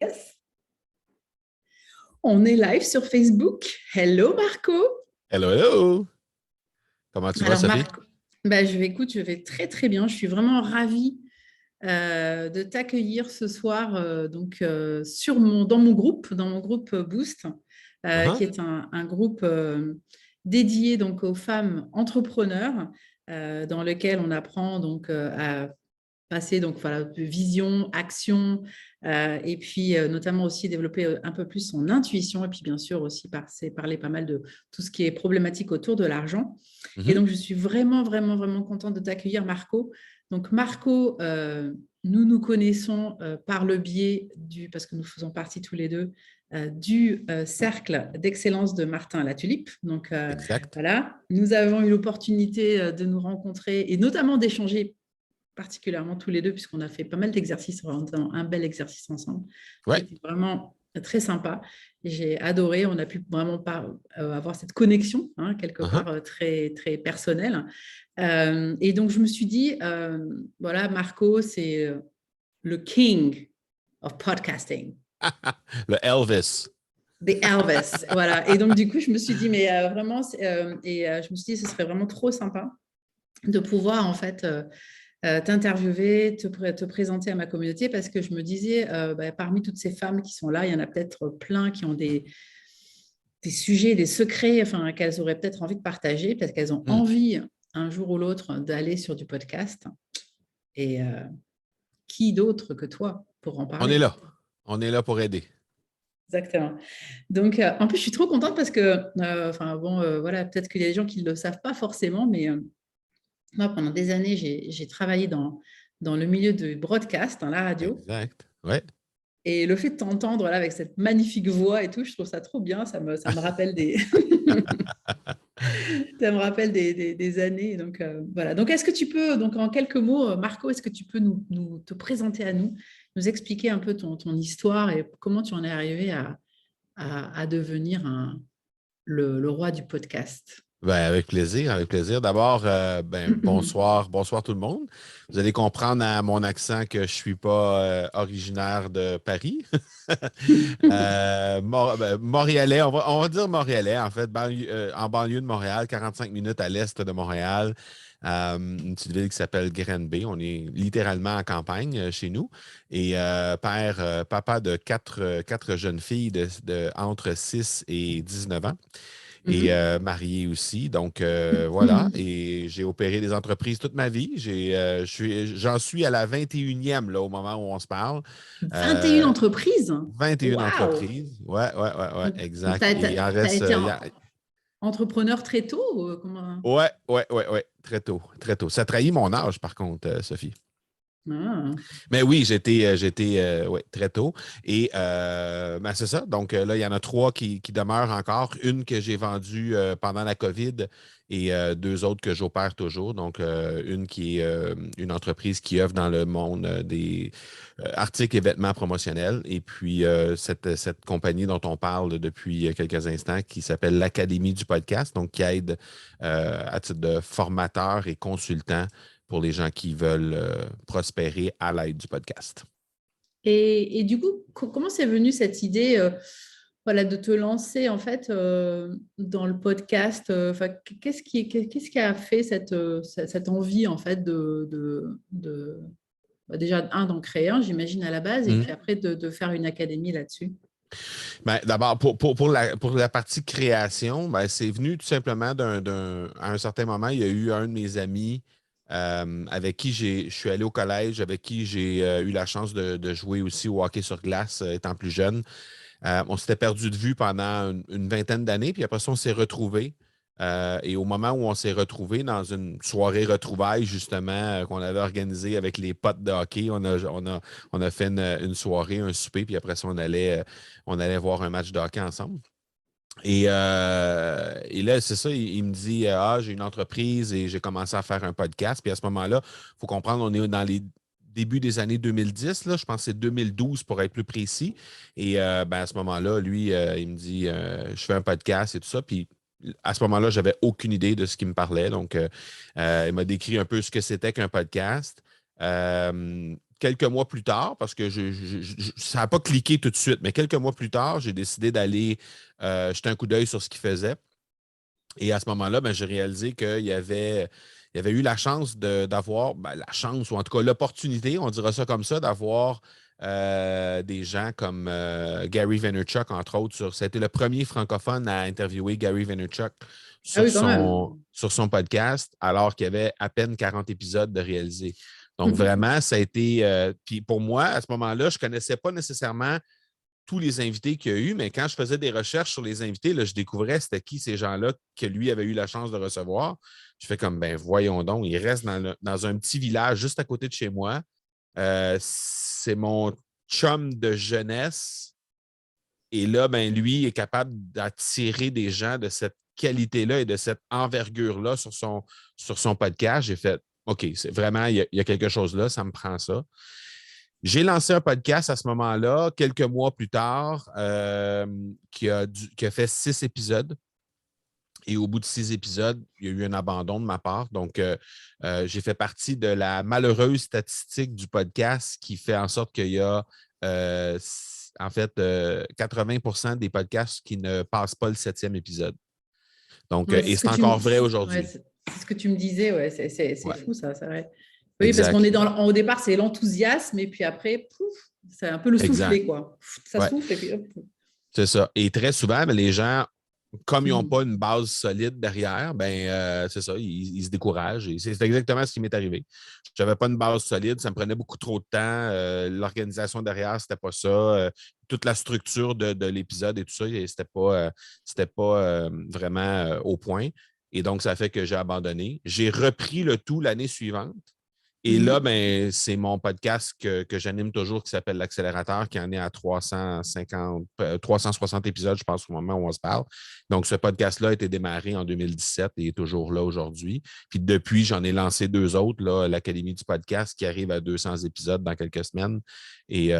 Yes. On est live sur Facebook. Hello Marco. Hello, hello! Comment tu vas, Alors Sophie? Marco, je vais très très bien. Je suis vraiment ravie de t'accueillir ce soir dans mon groupe Boost, qui Uh-huh. est un groupe dédié donc aux femmes entrepreneurs, dans lequel on apprend à passer donc voilà de vision, action, et puis notamment aussi développer un peu plus son intuition, et puis bien sûr aussi parler pas mal de tout ce qui est problématique autour de l'argent. Et Mhm. donc je suis vraiment vraiment vraiment contente de t'accueillir, Marco. Donc Marco, nous nous connaissons par le biais parce que nous faisons partie tous les deux du cercle d'excellence de Martin Latulippe. Donc Exact. voilà, nous avons eu l'opportunité de nous rencontrer et notamment d'échanger particulièrement tous les deux, puisqu'on a fait pas mal d'exercices, vraiment un bel exercice ensemble, qui Ouais. était vraiment très sympa. J'ai adoré, on a pu vraiment pas avoir cette connexion, hein, quelque Uh-huh. part très, très personnelle. Et donc, je me suis dit, voilà, Marco, c'est le king of podcasting. Le Elvis. The Elvis, voilà. Et donc, du coup, je me suis dit, mais vraiment, je me suis dit, ce serait vraiment trop sympa de pouvoir, en fait, t'interviewer, te présenter à ma communauté, parce que je me disais, parmi toutes ces femmes qui sont là, il y en a peut-être plein qui ont des sujets, des secrets, enfin, qu'elles auraient peut-être envie de partager, parce qu'elles ont Hmm. envie, un jour ou l'autre, d'aller sur du podcast. Et qui d'autre que toi pour en On est parler? là. On est là pour aider. Exactement. Donc, en plus, je suis trop contente parce que, voilà, peut-être qu'il y a des gens qui ne le savent pas forcément, mais moi, pendant des années, j'ai travaillé dans le milieu du broadcast, dans la radio. Exact. Ouais. Et le fait de t'entendre là avec cette magnifique voix et tout, je trouve ça trop bien. Ça me rappelle ça me rappelle des années. Donc, voilà. Donc, est-ce que tu peux, donc en quelques mots, Marco, est-ce que tu peux te présenter à nous expliquer un peu ton histoire et comment tu en es arrivé à devenir le roi du podcast? Ben, avec plaisir, avec plaisir. D'abord, bonsoir, bonsoir tout le monde. Vous allez comprendre à mon accent que je suis pas originaire de Paris. Montréalais, on va dire Montréalais, en fait, en banlieue de Montréal, 45 minutes à l'est de Montréal, une petite ville qui s'appelle Granby. On est littéralement en campagne chez nous. Et papa de quatre jeunes filles entre 6 et 19 ans. Et Mhm. marié aussi. Donc, voilà. Et j'ai opéré des entreprises toute ma vie. J'en suis à la 21e là, au moment où on se parle. 21 Euh, entreprises? 21 Waouh! entreprises. Ouais, ouais, ouais, ouais, Donc, tu exact. Et il en as reste. été entrepreneur très tôt? Comment... Ouais, ouais, ouais, ouais. Très tôt, très tôt. Ça trahit mon âge, par contre, Sophie. Ah. Mais oui, ouais, très tôt. Et c'est ça. Donc là, il y en a trois qui demeurent encore. Une que j'ai vendue pendant la COVID et deux autres que j'opère toujours. Donc, une qui est une entreprise qui œuvre dans le monde des articles et vêtements promotionnels. Et puis, cette compagnie dont on parle depuis quelques instants qui s'appelle l'Académie du podcast, donc qui aide à titre de formateur et consultant pour les gens qui veulent prospérer à l'aide du podcast. Et du coup, comment c'est venu cette idée voilà, de te lancer en fait dans le podcast enfin, qu'est-ce qui a fait cette envie en fait déjà, d'en créer un, j'imagine, à la base, et puis Mhm. après de faire une académie là-dessus? Ben, d'abord, pour la partie création, ben, c'est venu tout simplement à un certain moment, il y a eu un de mes amis avec qui je suis allé au collège, avec qui j'ai eu la chance de jouer aussi au hockey sur glace étant plus jeune. On s'était perdu de vue pendant une vingtaine d'années, puis après ça, on s'est retrouvés. Et au moment où on s'est retrouvés dans une soirée retrouvailles, justement, qu'on avait organisée avec les potes de hockey, on a fait une soirée, un souper, puis après ça, on allait voir un match de hockey ensemble. Et là, c'est ça, il me dit j'ai une entreprise et j'ai commencé à faire un podcast. Puis à ce moment-là, il faut comprendre, on est dans les débuts des années 2010, là, je pense que c'est 2012 pour être plus précis. Et à ce moment-là, lui, il me dit je fais un podcast et tout ça. Puis à ce moment-là, j'avais aucune idée de ce qu'il me parlait. Donc, il m'a décrit un peu ce que c'était qu'un podcast. quelques mois plus tard, parce que ça n'a pas cliqué tout de suite, mais quelques mois plus tard, j'ai décidé d'aller jeter un coup d'œil sur ce qu'il faisait. Et à ce moment-là, ben, j'ai réalisé qu'il y avait eu la chance d'avoir, la chance, ou en tout cas l'opportunité, on dira ça comme ça, d'avoir des gens comme Gary Vaynerchuk, entre autres. C'était le premier francophone à interviewer Gary Vaynerchuk Ah sur oui, quand même. sur son podcast, alors qu'il y avait à peine 40 épisodes de réaliser. Donc, vraiment, ça a été. Puis pour moi, à ce moment-là, je ne connaissais pas nécessairement tous les invités qu'il y a eu, mais quand je faisais des recherches sur les invités, là, je découvrais c'était qui ces gens-là que lui avait eu la chance de recevoir. Je fais comme, ben voyons donc, il reste dans un petit village juste à côté de chez moi. C'est mon chum de jeunesse. Et là, ben, lui est capable d'attirer des gens de cette qualité-là et de cette envergure-là sur son podcast. J'ai fait, OK, c'est vraiment, il y a quelque chose là, ça me prend ça. J'ai lancé un podcast à ce moment-là, quelques mois plus tard, qui a fait 6 épisodes. Et au bout de 6 épisodes, il y a eu un abandon de ma part. Donc, j'ai fait partie de la malheureuse statistique du podcast qui fait en sorte qu'il y a, en fait, 80% des podcasts qui ne passent pas le 7e épisode. Donc, Ouais, et c'est encore vrai aujourd'hui. c'est ce que tu me disais, ouais, c'est Ouais, fou ça, c'est vrai. Oui, parce qu'on exact. est au départ, c'est l'enthousiasme, et puis après, pouf, c'est un peu le Exact. soufflet, quoi. Ça Ouais, souffle, et puis hop. c'est ça. Et très souvent, ben, les gens, comme ils n'ont pas Mm. une base solide derrière, ben, c'est ça, ils se découragent. Et c'est exactement ce qui m'est arrivé. Je n'avais pas une base solide, ça me prenait beaucoup trop de temps. L'organisation derrière, c'était pas ça. Toute la structure de l'épisode et tout ça, c'était pas vraiment au point. Et donc, ça fait que j'ai abandonné. J'ai repris le tout l'année suivante. Et là, Mhm. ben, c'est mon podcast que j'anime toujours qui s'appelle L'Accélérateur, qui en est à 360 épisodes, je pense, au moment où on se parle. Donc, ce podcast-là a été démarré en 2017 et est toujours là aujourd'hui. Puis depuis, j'en ai lancé 2 autres, là, l'Académie du podcast, qui arrive à 200 épisodes dans quelques semaines, et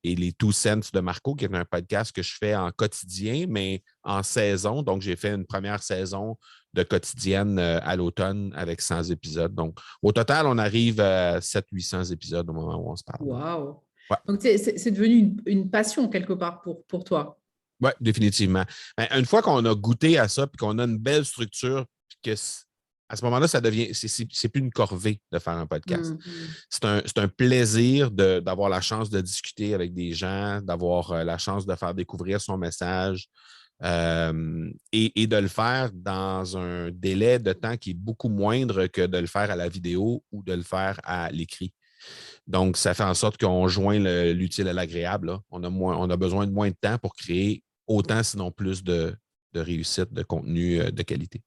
les Two Cents de Marco, qui est un podcast que je fais en quotidien, mais en saison. Donc, j'ai fait une première saison de quotidienne à l'automne avec 100 épisodes. Donc, au total, on arrive à 700-800 épisodes au moment où on se parle. Waouh. Ouais, Donc, c'est devenu une passion quelque part pour toi. ouais, définitivement. Ben, une fois qu'on a goûté à ça, puis qu'on a une belle structure, puis à ce moment-là, ça devient, c'est plus une corvée de faire un podcast. Mhm. C'est un plaisir d'avoir la chance de discuter avec des gens, d'avoir la chance de faire découvrir son message, et de le faire dans un délai de temps qui est beaucoup moindre que de le faire à la vidéo ou de le faire à l'écrit. Donc, ça fait en sorte qu'on joint l'utile à l'agréable, là. On a besoin de moins de temps pour créer autant, sinon plus de réussite, de contenu de qualité.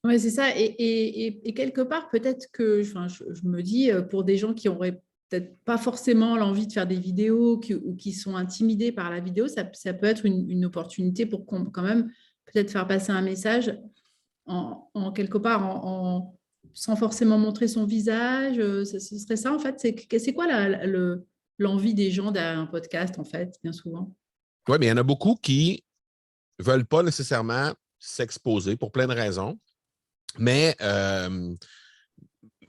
Oui, c'est ça. Et quelque part, peut-être que enfin, je me dis, pour des gens qui auraient peut-être pas forcément l'envie de faire des vidéos ou qui sont intimidés par la vidéo, ça peut être une opportunité pour quand même peut-être faire passer un message en quelque part, sans forcément montrer son visage. Ce serait ça, en fait. C'est quoi l'envie des gens derrière un podcast, en fait, bien souvent? Oui, mais il y en a beaucoup qui ne veulent pas nécessairement s'exposer pour plein de raisons. Mais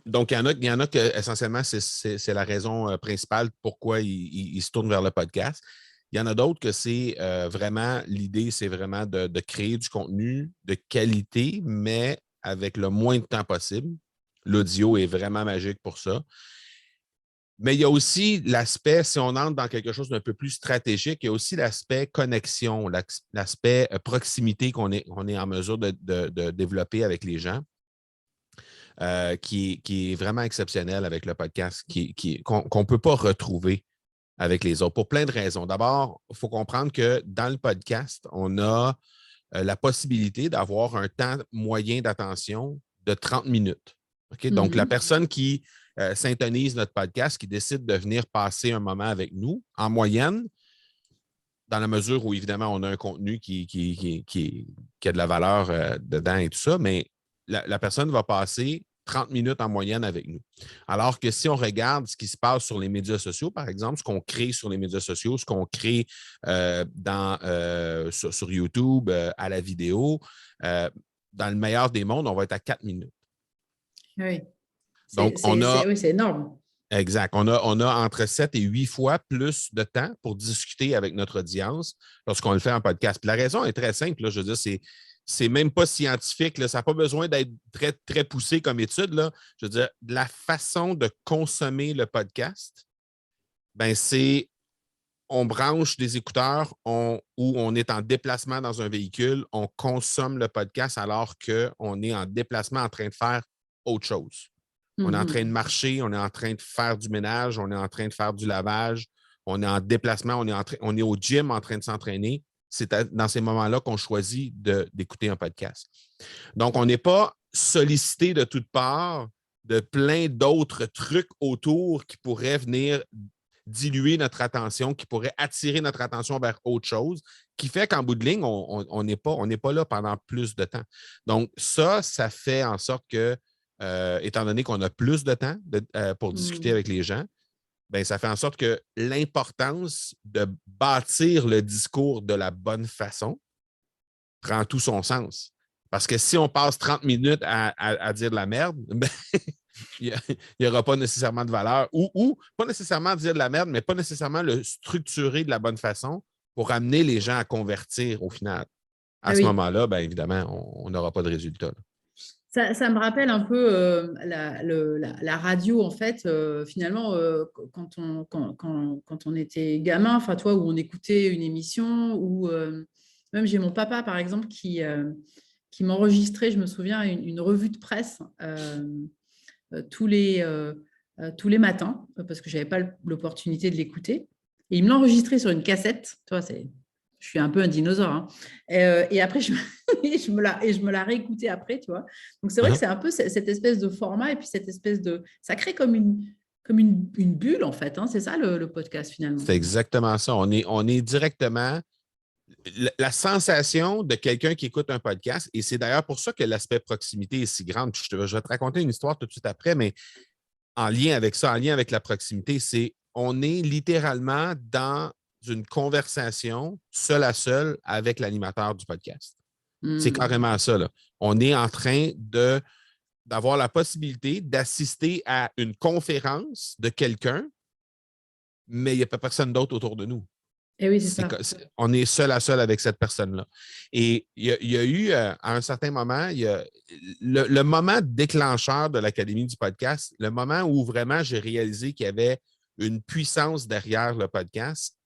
donc, il y en a que essentiellement, c'est la raison principale pourquoi ils se tournent vers le podcast. Il y en a d'autres que c'est vraiment, l'idée, c'est vraiment de créer du contenu de qualité, mais avec le moins de temps possible. L'audio est vraiment magique pour ça. Mais il y a aussi l'aspect, si on entre dans quelque chose d'un peu plus stratégique, il y a aussi l'aspect connexion, l'aspect proximité qu'on est en mesure de développer avec les gens. Qui est vraiment exceptionnel avec le podcast, qu'on ne peut pas retrouver avec les autres, pour plein de raisons. D'abord, il faut comprendre que dans le podcast, on a la possibilité d'avoir un temps moyen d'attention de 30 minutes. Okay? Donc, la Mhm. personne qui syntonise notre podcast, qui décide de venir passer un moment avec nous, en moyenne, dans la mesure où, évidemment, on a un contenu qui a de la valeur dedans et tout ça, mais la personne va passer 30 minutes en moyenne avec nous. Alors que si on regarde ce qui se passe sur les médias sociaux, par exemple, ce qu'on crée sur les médias sociaux, ce qu'on crée sur YouTube, à la vidéo, dans le meilleur des mondes, on va être à 4 minutes. Oui, Donc, on a oui, c'est énorme. Exact. On a entre 7 et 8 fois plus de temps pour discuter avec notre audience lorsqu'on le fait en podcast. Puis la raison est très simple, là, je veux dire, c'est même pas scientifique, là, ça n'a pas besoin d'être très, très poussé comme étude, là. Je veux dire, la façon de consommer le podcast, ben c'est on branche des écouteurs ou on est en déplacement dans un véhicule, on consomme le podcast alors qu'on est en déplacement en train de faire autre chose. On est en train de marcher, on est en train de faire du ménage, on est en train de faire du lavage, on est en déplacement, on est au gym en train de s'entraîner. C'est dans ces moments-là qu'on choisit d'écouter un podcast. Donc, on n'est pas sollicité de toutes parts de plein d'autres trucs autour qui pourraient venir diluer notre attention, qui pourraient attirer notre attention vers autre chose, qui fait qu'en bout de ligne, on n'est pas là pendant plus de temps. Donc, ça fait en sorte que étant donné qu'on a plus de temps pour discuter avec les gens, ben, ça fait en sorte que l'importance de bâtir le discours de la bonne façon prend tout son sens. Parce que si on passe 30 minutes à dire de la merde, ben, il n'y aura pas nécessairement de valeur. Ou pas nécessairement dire de la merde, mais pas nécessairement le structurer de la bonne façon pour amener les gens à convertir au final. À ce moment-là, bien évidemment, on n'aura pas de résultat. Ça me rappelle un peu la radio, en fait, finalement, quand on était gamin, enfin, toi, où on écoutait une émission, ou même j'ai mon papa, par exemple, qui m'enregistrait, je me souviens, une revue de presse tous les matins, parce que je n'avais pas l'opportunité de l'écouter. Et il me l'enregistrait sur une cassette. Toi, je suis un peu un dinosaure. Hein. Et après, je me la réécoutais après, tu vois. Donc, c'est vrai que c'est un peu cette espèce de format et puis cette espèce de... Ça crée comme une bulle, en fait. Hein. C'est ça, le podcast, finalement. C'est exactement ça. On est directement... La sensation de quelqu'un qui écoute un podcast, et c'est d'ailleurs pour ça que l'aspect proximité est si grand. Je vais te raconter une histoire tout de suite après, mais en lien avec ça, en lien avec la proximité, c'est on est littéralement dans une conversation seul à seul avec l'animateur du podcast. C'est carrément ça, là. On est en train d'avoir la possibilité d'assister à une conférence de quelqu'un, mais il n'y a pas personne d'autre autour de nous. Et oui, c'est ça. On est seul à seul avec cette personne-là. Et il y a eu, à un certain moment, le moment déclencheur de l'Académie du podcast, le moment où vraiment j'ai réalisé qu'il y avait une puissance derrière le podcast,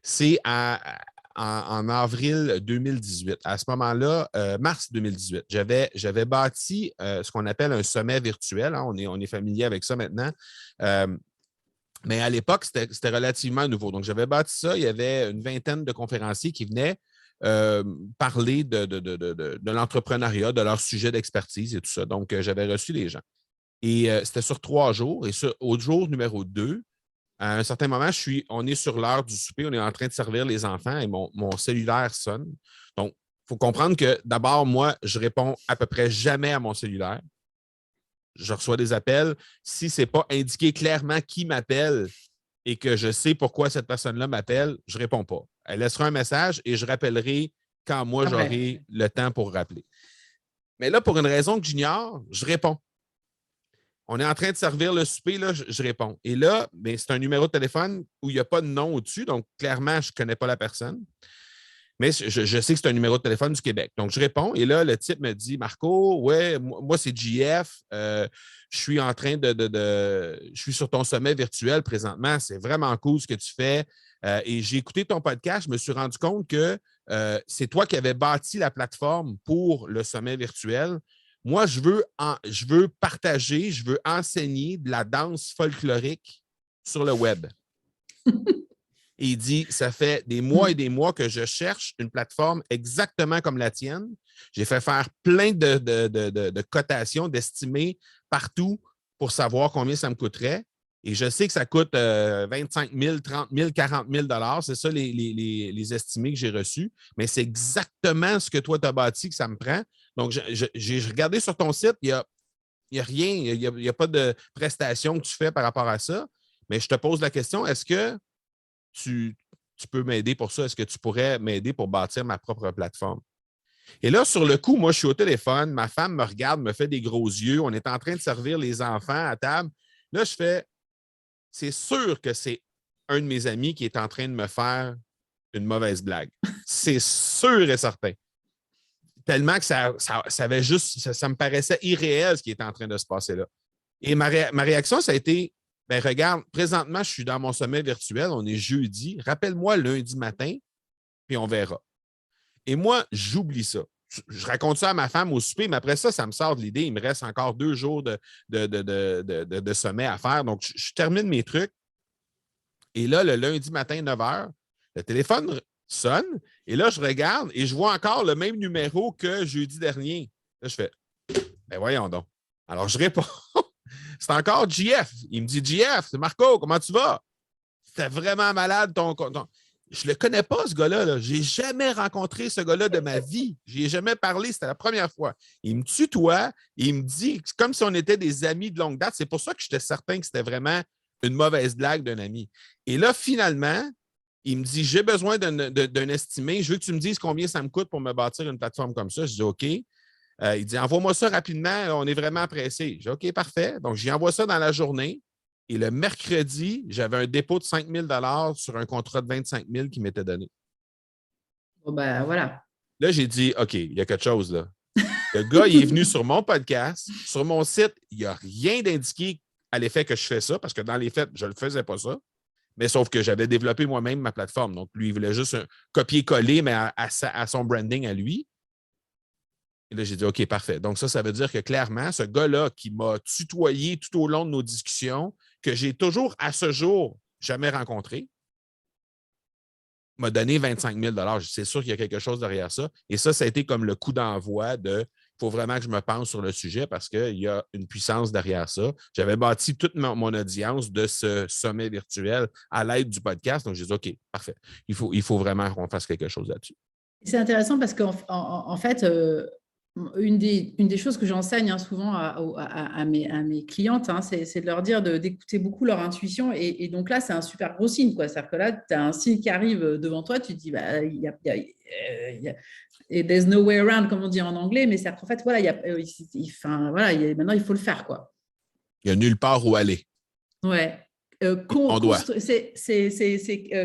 c'est en avril 2018. À ce moment-là, mars 2018, j'avais bâti ce qu'on appelle un sommet virtuel. Hein, on est familier avec ça maintenant. Mais à l'époque, c'était relativement nouveau. Donc, j'avais bâti ça. Il y avait une vingtaine de conférenciers qui venaient parler de l'entrepreneuriat, de leur sujet d'expertise et tout ça. Donc, j'avais reçu les gens. Et c'était sur 3 jours. Et au jour numéro 2, à un certain moment, on est sur l'heure du souper, on est en train de servir les enfants et mon cellulaire sonne. Donc, il faut comprendre que d'abord, moi, je réponds à peu près jamais à mon cellulaire. Je reçois des appels. Si ce n'est pas indiqué clairement qui m'appelle et que je sais pourquoi cette personne-là m'appelle, je ne réponds pas. Elle laissera un message et je rappellerai quand moi, j'aurai le temps pour rappeler. Mais là, pour une raison que j'ignore, je réponds. On est en train de servir le souper, là, je réponds. Et là, ben, c'est un numéro de téléphone où il n'y a pas de nom au-dessus, donc clairement, je ne connais pas la personne. Mais je sais que c'est un numéro de téléphone du Québec. Donc, je réponds et là, le type me dit Marco, ouais, moi, c'est JF. Je suis en train je suis sur ton sommet virtuel présentement. C'est vraiment cool ce que tu fais. Et j'ai écouté ton podcast. Je me suis rendu compte que c'est toi qui avais bâti la plateforme pour le sommet virtuel. Moi, je veux partager, je veux enseigner de la danse folklorique sur le web. Et il dit, ça fait des mois et des mois que je cherche une plateforme exactement comme la tienne. J'ai fait faire plein de cotations, d'estimés partout pour savoir combien ça me coûterait. Et je sais que ça coûte 25 000, 30 000, 40 000 $. C'est ça les estimés que j'ai reçus. Mais c'est exactement ce que toi, tu as bâti que ça me prend. Donc, j'ai regardé sur ton site, il n'y a rien, il n'y a pas de prestation que tu fais par rapport à ça. Mais je te pose la question, est-ce que tu peux m'aider pour ça? Est-ce que tu pourrais m'aider pour bâtir ma propre plateforme? Et là, sur le coup, moi, je suis au téléphone, ma femme me regarde, me fait des gros yeux, on est en train de servir les enfants à table. Là, je fais, c'est sûr que c'est un de mes amis qui est en train de me faire une mauvaise blague. C'est sûr et certain. Tellement que ça avait juste, ça me paraissait irréel ce qui était en train de se passer là. Et ma réaction, ça a été, ben regarde, présentement, je suis dans mon sommet virtuel, on est jeudi, rappelle-moi lundi matin, puis on verra. Et moi, j'oublie ça. Je raconte ça à ma femme au souper, mais après ça, ça me sort de l'idée. Il me reste encore 2 jours de sommet à faire. Donc, je termine mes trucs. Et là, le lundi matin, 9 h, le téléphone sonne. Et là, je regarde et je vois encore le même numéro que jeudi dernier. Là, je fais, ben voyons donc. Alors, je réponds. C'est encore JF. Il me dit, JF, c'est Marco, comment tu vas? C'était vraiment malade Je ne le connais pas, ce gars-là. Là. Je n'ai jamais rencontré ce gars-là de ma vie. Je n'y ai jamais parlé. C'était la première fois. Il me tutoie. Il me dit, comme si on était des amis de longue date. C'est pour ça que j'étais certain que c'était vraiment une mauvaise blague d'un ami. Et là, finalement, il me dit, j'ai besoin d'un estimé. Je veux que tu me dises combien ça me coûte pour me bâtir une plateforme comme ça. Je dis, OK. Il dit, envoie-moi ça rapidement. On est vraiment pressé. Je dis, OK, parfait. Donc, j'y envoie ça dans la journée. Et le mercredi, j'avais un dépôt de 5 000 sur un contrat de 25 000 qui m'était donné. Bon, ben voilà. Là, j'ai dit, OK, il y a quelque chose là. Le gars, il est venu sur mon podcast. Sur mon site, il n'y a rien d'indiqué à l'effet que je fais ça, parce que dans les faits, je ne le faisais pas ça. Mais sauf que j'avais développé moi-même ma plateforme. Donc, lui, il voulait juste un copier-coller, mais à son branding à lui. Et là, j'ai dit, OK, parfait. Donc, ça veut dire que clairement, ce gars-là qui m'a tutoyé tout au long de nos discussions, que j'ai toujours, à ce jour, jamais rencontré, m'a donné 25 000 $. C'est sûr qu'il y a quelque chose derrière ça. Et ça a été comme le coup d'envoi de il faut vraiment que je me pense sur le sujet parce qu'il y a une puissance derrière ça. J'avais bâti toute mon audience de ce sommet virtuel à l'aide du podcast. Donc, j'ai dit, OK, parfait. Il faut vraiment qu'on fasse quelque chose là-dessus. C'est intéressant parce qu'en fait, une des choses que j'enseigne souvent à mes clientes, c'est de leur dire d'écouter beaucoup leur intuition. Et donc là, c'est un super gros signe, quoi. C'est-à-dire que là, tu as un signe qui arrive devant toi, tu te dis, bah, et there's no way around, comme on dit en anglais, mais c'est qu'en fait, voilà, maintenant, il faut le faire, quoi. Il n'y a nulle part où aller. Ouais. On doit. C'est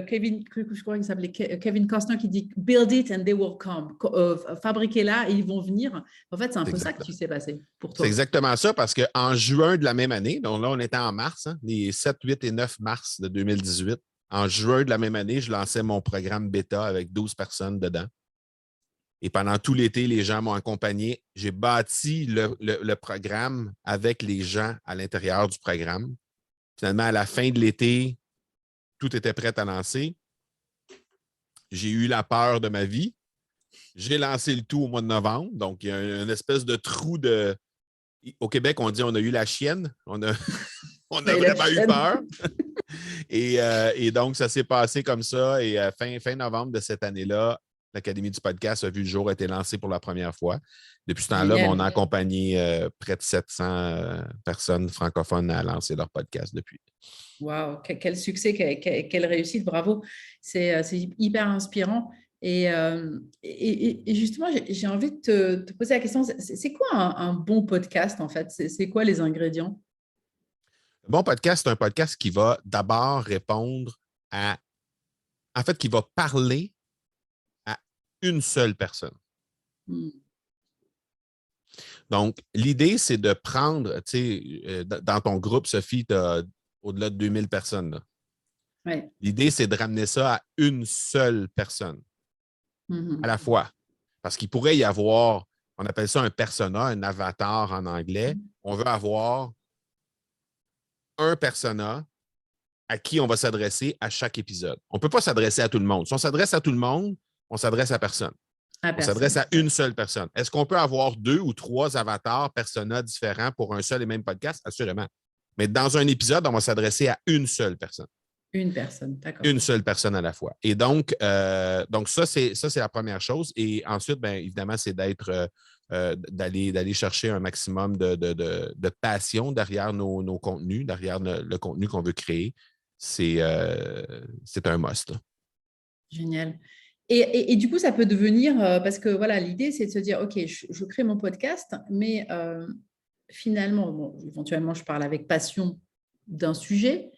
Kevin, je crois qu'il s'appelait Kevin Costner qui dit build it and they will come. Fabriquez-la et ils vont venir. En fait, c'est un peu ça que tu sais passer pour toi. C'est exactement ça parce qu'en juin de la même année, donc là, on était en mars, les 7, 8 et 9 mars de 2018. En juin de la même année, je lançais mon programme bêta avec 12 personnes dedans. Et pendant tout l'été, les gens m'ont accompagné. J'ai bâti le programme avec les gens à l'intérieur du programme. Finalement, à la fin de l'été, tout était prêt à lancer. J'ai eu la peur de ma vie. J'ai lancé le tout au mois de novembre. Donc, il y a une espèce de trou de... Au Québec, on dit on a eu la chienne. On a vraiment eu peur. Et donc, ça s'est passé comme ça. Et fin novembre de cette année-là, l'Académie du podcast a vu le jour, a été lancée pour la première fois. Depuis ce temps-là, on a accompagné près de 700 personnes francophones à lancer leur podcast depuis. Wow, quel succès, quelle réussite, bravo. C'est hyper inspirant. Et justement, j'ai envie de te poser la question, c'est quoi un bon podcast en fait? C'est quoi les ingrédients? Un bon podcast, c'est un podcast qui va d'abord répondre en fait, qui va parler à une seule personne. Donc, l'idée, c'est de prendre, tu sais, dans ton groupe, Sophie, tu as au-delà de 2000 personnes. Là. Ouais. L'idée, c'est de ramener ça à une seule personne à la fois. Parce qu'il pourrait y avoir, on appelle ça un persona, un avatar en anglais. On veut avoir un persona à qui on va s'adresser à chaque épisode. On ne peut pas s'adresser à tout le monde. Si on s'adresse à tout le monde, on s'adresse à personne. On s'adresse à une seule personne. Est-ce qu'on peut avoir 2 ou 3 avatars, personas différents pour un seul et même podcast? Assurément. Mais dans un épisode, on va s'adresser à une seule personne. Une personne, d'accord. Une seule personne à la fois. Et donc ça, c'est la première chose. Et ensuite, bien évidemment, c'est d'aller chercher un maximum de passion derrière nos contenus, derrière le contenu qu'on veut créer. C'est un must. Génial. Et du coup, ça peut devenir, parce que voilà, l'idée, c'est de se dire, OK, je crée mon podcast, mais finalement, bon, éventuellement, je parle avec passion d'un sujet,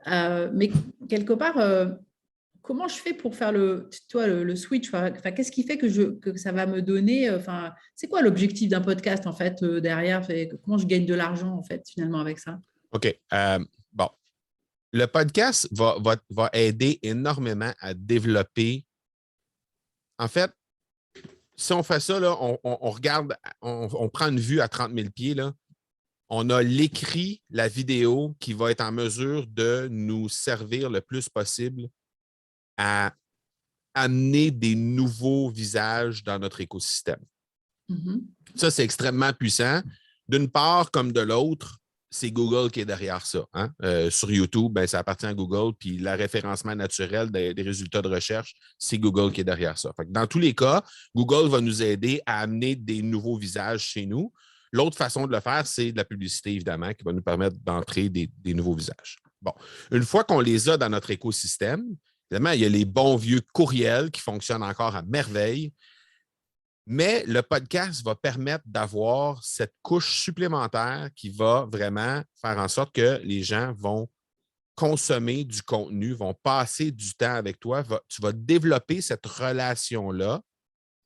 Mais quelque part, comment je fais pour faire le switch? Enfin, qu'est-ce qui fait que ça va me donner? Enfin, c'est quoi l'objectif d'un podcast en fait derrière? Comment je gagne de l'argent en fait finalement avec ça? OK. Bon. Le podcast va aider énormément à développer. En fait, si on fait ça, là, on regarde, on prend une vue à 30 000 pieds, là, on a l'écrit, la vidéo qui va être en mesure de nous servir le plus possible à amener des nouveaux visages dans notre écosystème. Mhm. Ça, c'est extrêmement puissant. D'une part comme de l'autre, c'est Google qui est derrière ça. Hein? Sur YouTube, ben, ça appartient à Google, puis le référencement naturel des résultats de recherche, c'est Google qui est derrière ça. Fait que dans tous les cas, Google va nous aider à amener des nouveaux visages chez nous. L'autre façon de le faire, c'est de la publicité, évidemment, qui va nous permettre d'entrer des nouveaux visages. Bon, une fois qu'on les a dans notre écosystème, évidemment, il y a les bons vieux courriels qui fonctionnent encore à merveille. Mais le podcast va permettre d'avoir cette couche supplémentaire qui va vraiment faire en sorte que les gens vont consommer du contenu, vont passer du temps avec toi. Tu vas développer cette relation-là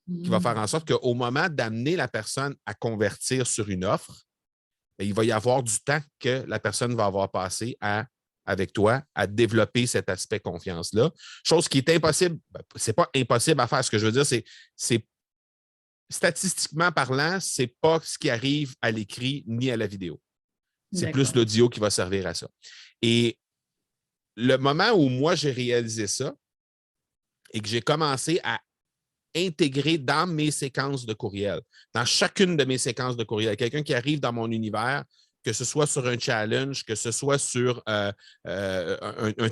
qui va faire en sorte qu'au moment d'amener la personne à convertir sur une offre, il va y avoir du temps que la personne va avoir passé avec toi à développer cet aspect confiance-là. Chose qui est impossible. Ce n'est pas impossible à faire. Ce que je veux dire, c'est statistiquement parlant, ce n'est pas ce qui arrive à l'écrit ni à la vidéo. C'est plus l'audio qui va servir à ça. Et le moment où moi, j'ai réalisé ça et que j'ai commencé à intégrer dans mes séquences de courriel, dans chacune de mes séquences de courriel, quelqu'un qui arrive dans mon univers, que ce soit sur un challenge, que ce soit sur un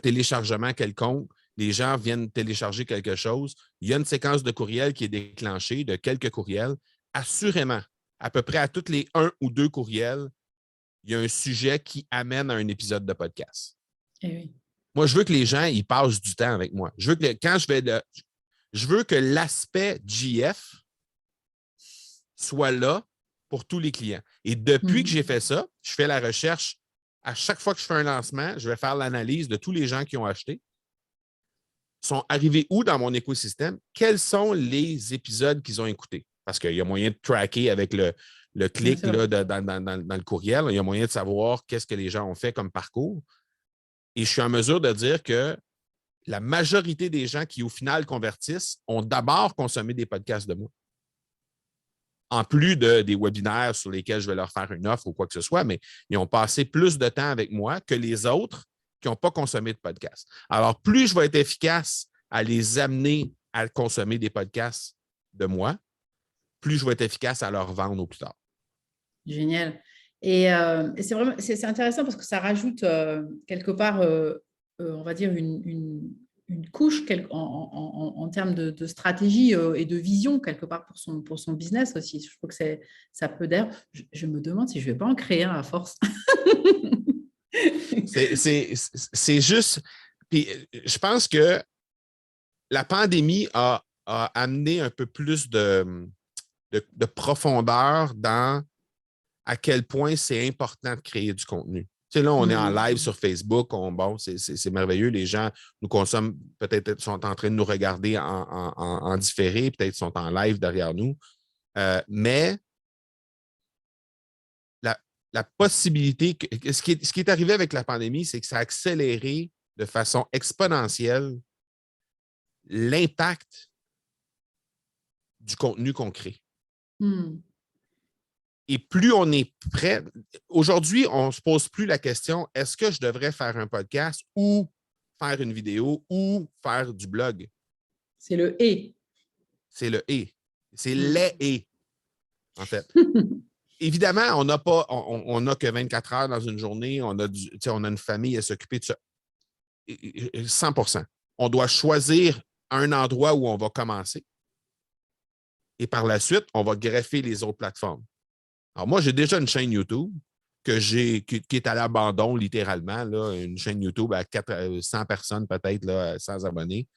téléchargement quelconque, les gens viennent télécharger quelque chose, il y a une séquence de courriel qui est déclenchée de quelques courriels. Assurément, à peu près à tous les 1 ou 2 courriels, il y a un sujet qui amène à un épisode de podcast. Eh oui. Moi, je veux que les gens ils passent du temps avec moi. Je veux que je veux que l'aspect GF soit là pour tous les clients. Et depuis que j'ai fait ça, je fais la recherche. À chaque fois que je fais un lancement, je vais faire l'analyse de tous les gens qui ont acheté. Sont arrivés où dans mon écosystème? Quels sont les épisodes qu'ils ont écoutés? Parce qu'il y a moyen de tracker avec le clic là, dans le courriel. Il y a moyen de savoir qu'est-ce que les gens ont fait comme parcours. Et je suis en mesure de dire que la majorité des gens qui, au final, convertissent ont d'abord consommé des podcasts de moi. En plus des webinaires sur lesquels je vais leur faire une offre ou quoi que ce soit, mais ils ont passé plus de temps avec moi que les autres qui n'ont pas consommé de podcasts. Alors, plus je vais être efficace à les amener à consommer des podcasts de moi, plus je vais être efficace à leur vendre au plus tard. Génial. Et c'est vraiment c'est intéressant parce que ça rajoute quelque part, on va dire, une couche en termes de stratégie et de vision, quelque part, pour son business aussi. Je trouve que ça peut d'ailleurs, je me demande si je ne vais pas en créer un à force. C'est juste. Puis, je pense que la pandémie a amené un peu plus de profondeur dans à quel point c'est important de créer du contenu. Tu sais, là, on est en live sur Facebook. Bon, c'est merveilleux. Les gens nous consomment, peut-être sont en train de nous regarder en différé, peut-être sont en live derrière nous. Mais la possibilité, ce qui est arrivé avec la pandémie, c'est que ça a accéléré de façon exponentielle l'impact du contenu qu'on crée. Et plus on est prêt, aujourd'hui, on ne se pose plus la question, est-ce que je devrais faire un podcast ou faire une vidéo ou faire du blog? C'est le « et ». C'est le « et ». C'est les « et », en fait. Évidemment, on n'a que 24 heures dans une journée, on a une famille à s'occuper de ça. 100%. On doit choisir un endroit où on va commencer et par la suite, on va greffer les autres plateformes. Alors, moi, j'ai déjà une chaîne YouTube qui est à l'abandon, littéralement, là, une chaîne YouTube à 100 personnes, peut-être, là, 100 abonnés,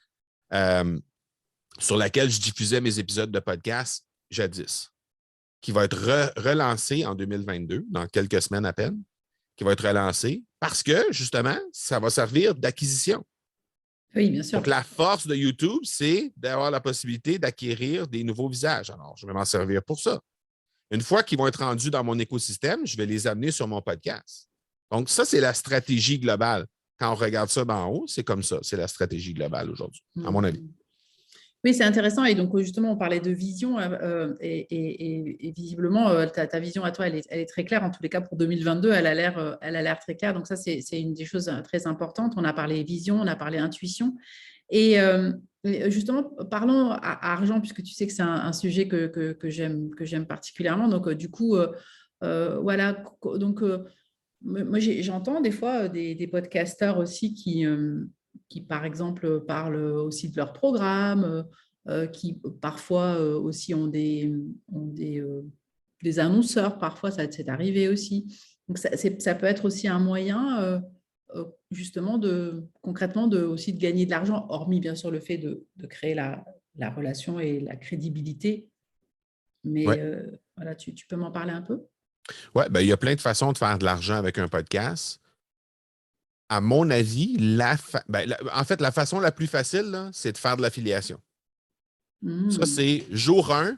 sur laquelle je diffusais mes épisodes de podcast jadis, qui va être relancé en 2022, dans quelques semaines à peine. qui va être relancé parce que, justement, ça va servir d'acquisition. Oui, bien sûr. Donc, la force de YouTube, c'est d'avoir la possibilité d'acquérir des nouveaux visages. Alors, je vais m'en servir pour ça. Une fois qu'ils vont être rendus dans mon écosystème, je vais les amener sur mon podcast. Donc, ça, c'est la stratégie globale. Quand on regarde ça d'en haut, c'est comme ça. C'est la stratégie globale aujourd'hui, à mon avis. Oui, c'est intéressant. Et donc, justement, on parlait de vision. Et visiblement, ta vision à toi, elle est très claire. En tous les cas, pour 2022, elle a l'air très claire. Donc, ça, c'est une des choses très importantes. On a parlé vision, on a parlé intuition. Et justement, parlons à argent, puisque tu sais que c'est un sujet que j'aime particulièrement. Donc, du coup, voilà. Donc, moi, j'entends des fois des podcasteurs aussi qui, par exemple, parlent aussi de leur programme, qui parfois aussi des annonceurs. Parfois, ça c'est arrivé aussi. Donc, ça peut être aussi un moyen, justement, concrètement, aussi de gagner de l'argent, hormis bien sûr le fait de créer la relation et la crédibilité. Oui, Mais voilà, tu peux m'en parler un peu? ouais, ben, il y a plein de façons de faire de l'argent avec un podcast. À mon avis, en fait, la façon la plus facile, là, c'est de faire de l'affiliation. Ça, Hmm. c'est jour 1,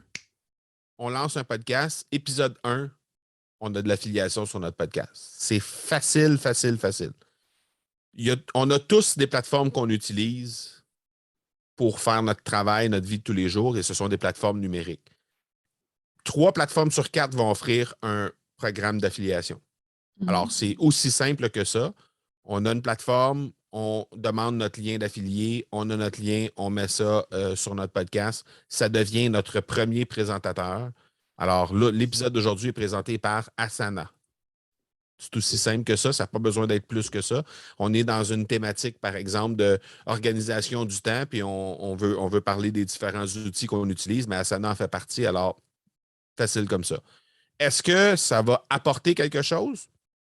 on lance un podcast, épisode 1, on a de l'affiliation sur notre podcast. C'est facile, facile, facile. On a tous des plateformes qu'on utilise pour faire notre travail, notre vie de tous les jours, et ce sont des plateformes numériques. 3 plateformes sur 4 vont offrir un programme d'affiliation. Alors, c'est aussi simple que ça. On a une plateforme, on demande notre lien d'affilié, on a notre lien, on met ça sur notre podcast. Ça devient notre premier présentateur. Alors là, l'épisode d'aujourd'hui est présenté par Asana. C'est aussi simple que ça n'a pas besoin d'être plus que ça. On est dans une thématique, par exemple, d'organisation du temps, puis on veut parler des différents outils qu'on utilise, mais Asana en fait partie, alors facile comme ça. Est-ce que ça va apporter quelque chose?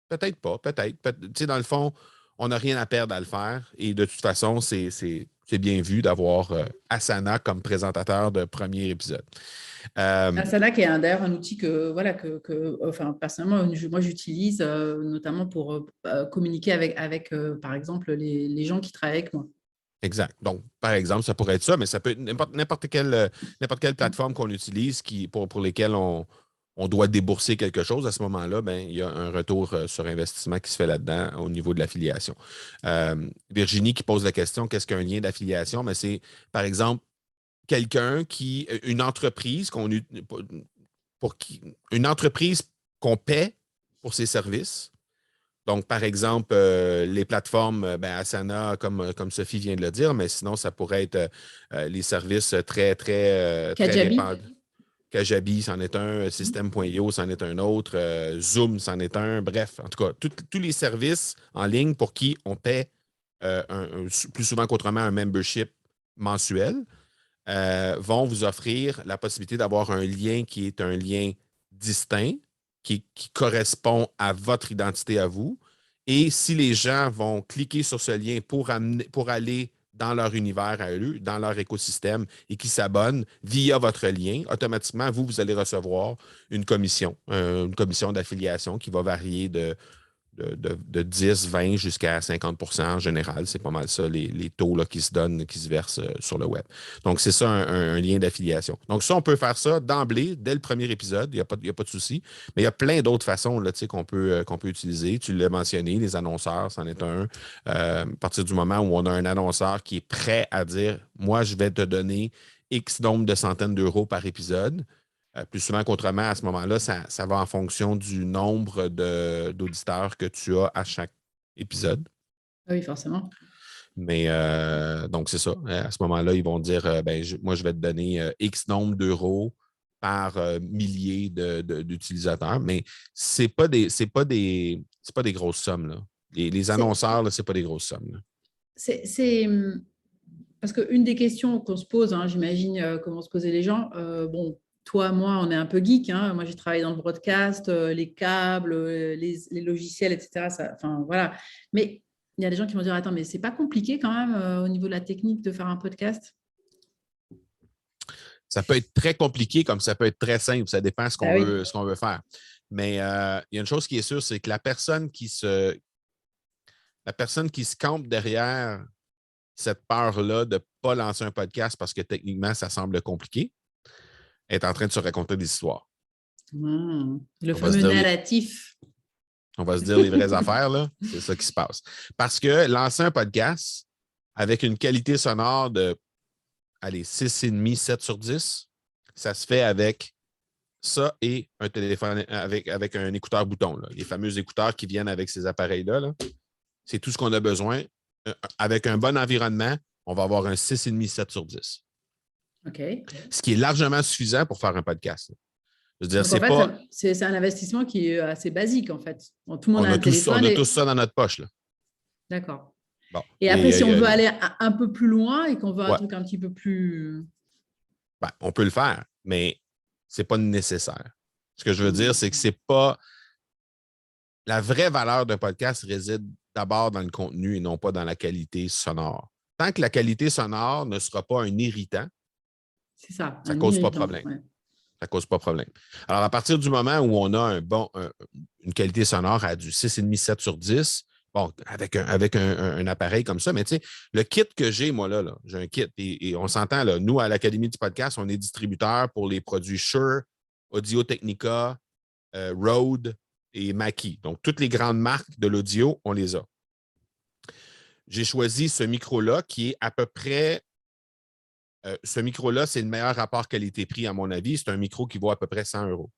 Peut-être pas, peut-être. Tu sais, dans le fond, on n'a rien à perdre à le faire. Et de toute façon, c'est bien vu d'avoir Asana comme présentateur de premier épisode. Asana, qui est d'ailleurs un outil voilà, enfin, personnellement, moi, j'utilise notamment pour communiquer avec par exemple, les gens qui travaillent avec moi. Exact. Donc, par exemple, ça pourrait être ça, mais ça peut être n'importe quelle plateforme qu'on utilise pour lesquelles on doit débourser quelque chose. À ce moment-là, ben, il y a un retour sur investissement qui se fait là-dedans au niveau de l'affiliation. Virginie qui pose la question, qu'est-ce qu'un lien d'affiliation? Mais c'est, par exemple, une entreprise une entreprise qu'on paie pour ses services. Donc, par exemple, les plateformes, Asana, comme Sophie vient de le dire, mais sinon, ça pourrait être les services très, très, très Kajabi. répandus. Kajabi, c'en est un. System.io, c'en est un autre. Zoom, c'en est un. Bref, en tout cas, tous les services en ligne pour qui on paie plus souvent qu'autrement un membership mensuel vont vous offrir la possibilité d'avoir un lien qui est un lien distinct, qui correspond à votre identité à vous. Et si les gens vont cliquer sur ce lien pour aller dans leur univers à eux, dans leur écosystème, et qui s'abonnent via votre lien, automatiquement, vous allez recevoir une commission d'affiliation qui va varier de 10, 20 jusqu'à 50 en général. C'est pas mal ça, les taux là, qui se donnent, qui se versent sur le web. Donc, c'est ça un lien d'affiliation. Donc, ça, on peut faire ça d'emblée, dès le premier épisode. Il n'y a pas de souci. Mais il y a plein d'autres façons là, qu'on peut utiliser. Tu l'as mentionné, les annonceurs, c'en est un. À partir du moment où on a un annonceur qui est prêt à dire, moi, je vais te donner X nombre de centaines d'euros par épisode. Plus souvent qu'autrement, à ce moment-là, ça va en fonction du nombre d'auditeurs que tu as à chaque épisode. Oui, forcément. Mais donc, c'est ça. À ce moment-là, ils vont dire moi, je vais te donner X nombre d'euros par millier d'utilisateurs. Mais c'est pas des grosses sommes, là. Les C'est annonceurs, ce n'est pas des grosses sommes, là. c'est parce qu'une des questions qu'on se pose, hein, j'imagine comment se posaient les gens, bon, toi, moi, on est un peu geek, hein. Moi, j'ai travaillé dans le broadcast, les câbles, les logiciels, etc. Enfin, voilà. Mais il y a des gens qui vont dire, attends, mais c'est pas compliqué quand même au niveau de la technique de faire un podcast? Ça peut être très compliqué comme ça peut être très simple. Ça dépend Ah oui. ce qu'on veut faire. Mais il y a une chose qui est sûre, c'est que la personne qui se campe derrière cette peur-là de ne pas lancer un podcast parce que techniquement, ça semble compliqué, est en train de se raconter des histoires. Le fameux narratif. On va se dire les vraies affaires, là. C'est ça qui se passe. Parce que lancer un podcast avec une qualité sonore de 6,5, 7 sur 10, ça se fait avec ça et un téléphone avec un écouteur bouton. Là. Les fameux écouteurs qui viennent avec ces appareils-là. Là. C'est tout ce qu'on a besoin. Avec un bon environnement, on va avoir un 6,5, 7 sur 10. OK. Ce qui est largement suffisant pour faire un podcast. Là. Je veux dire, donc, en fait, c'est un investissement qui est assez basique, en fait. Bon, tout le monde a un téléphone. On a tous ça dans notre poche. Là. D'accord. Bon. Et après, si on veut aller un peu plus loin et qu'on veut un truc un petit peu plus… Ben, on peut le faire, mais ce n'est pas nécessaire. Ce que je veux dire, c'est que c'est pas… La vraie valeur d'un podcast réside d'abord dans le contenu et non pas dans la qualité sonore. Tant que la qualité sonore ne sera pas un irritant, ça ne cause pas de problème. Ouais. Ça ne cause pas de problème. Alors, à partir du moment où on a une qualité sonore à du 6,5, 7 sur 10, bon, avec un appareil comme ça, mais tu sais, le kit que j'ai, moi, là j'ai un kit et on s'entend, là, nous, à l'Académie du podcast, on est distributeur pour les produits Shure, Audio-Technica, Rode et Mackie. Donc, toutes les grandes marques de l'audio, on les a. J'ai choisi ce micro-là qui est à peu près… ce micro-là, c'est le meilleur rapport qualité-prix, à mon avis. C'est un micro qui vaut à peu près 100 €.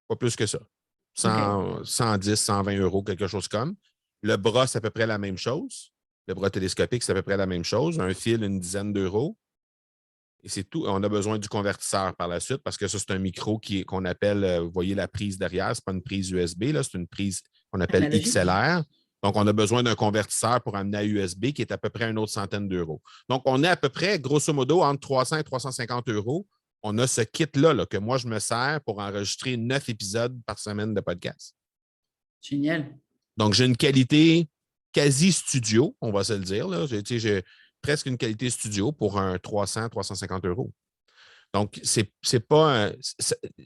Pas plus que ça. 110, 120 €, quelque chose comme. Le bras, c'est à peu près la même chose. Le bras télescopique, c'est à peu près la même chose. Un fil, une dizaine d'euros. Et c'est tout. On a besoin du convertisseur par la suite parce que ça, c'est un micro qu'on appelle, vous voyez la prise derrière, ce n'est pas une prise USB, là, c'est une prise qu'on appelle analogique. XLR. Donc, on a besoin d'un convertisseur pour amener à USB qui est à peu près une autre centaine d'euros. Donc, on est à peu près, grosso modo, entre 300 et 350 €. On a ce kit-là là, que moi, je me sers pour enregistrer 9 épisodes par semaine de podcast. Génial. Donc, j'ai une qualité quasi studio, on va se le dire. Là. J'ai presque une qualité studio pour un 300, 350 €. Donc, c'est pas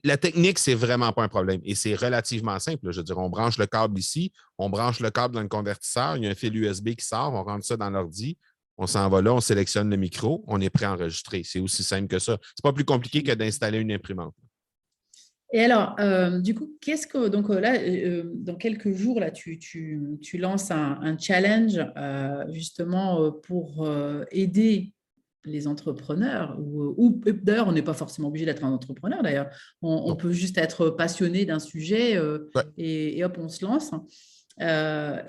la technique, c'est vraiment pas un problème. Et c'est relativement simple. Là. Je veux dire, on branche le câble ici, on branche le câble dans le convertisseur, il y a un fil USB qui sort, on rentre ça dans l'ordi, on s'en va là, on sélectionne le micro, on est prêt à enregistrer. C'est aussi simple que ça. C'est pas plus compliqué que d'installer une imprimante. Et alors, du coup, donc là, dans quelques jours, là, tu lances un challenge justement pour aider les entrepreneurs, ou d'ailleurs, on n'est pas forcément obligé d'être un entrepreneur, d'ailleurs. On peut juste être passionné d'un sujet et hop, on se lance. Voilà.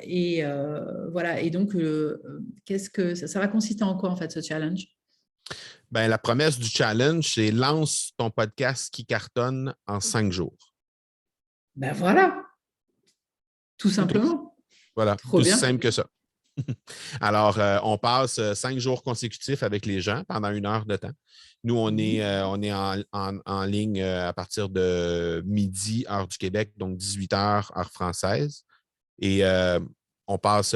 Et donc, qu'est-ce que ça va consister en quoi, en fait, ce challenge? Ben, la promesse du challenge, c'est lance ton podcast qui cartonne en 5 jours. Ben voilà, tout simplement. Voilà, tout aussi simple que ça. Alors, on passe 5 jours consécutifs avec les gens pendant 1 heure de temps. Nous, on est en ligne à partir de midi, heure du Québec, donc 18h, heure française. Et on passe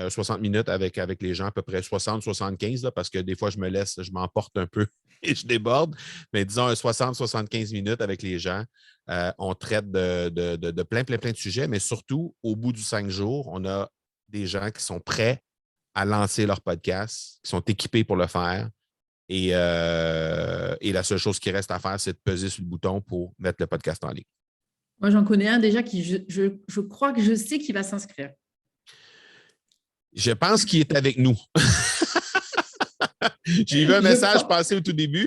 60 minutes avec les gens, à peu près 60-75, parce que des fois, je m'emporte un peu et je déborde. Mais disons 60-75 minutes avec les gens. On traite de plein de sujets, mais surtout, au bout du 5 jours, on a des gens qui sont prêts à lancer leur podcast, qui sont équipés pour le faire. Et la seule chose qui reste à faire, c'est de peser sur le bouton pour mettre le podcast en ligne. Moi, j'en connais un déjà qui, je crois que je sais qu'il va s'inscrire. Je pense qu'il est avec nous. J'ai vu un message passer au tout début.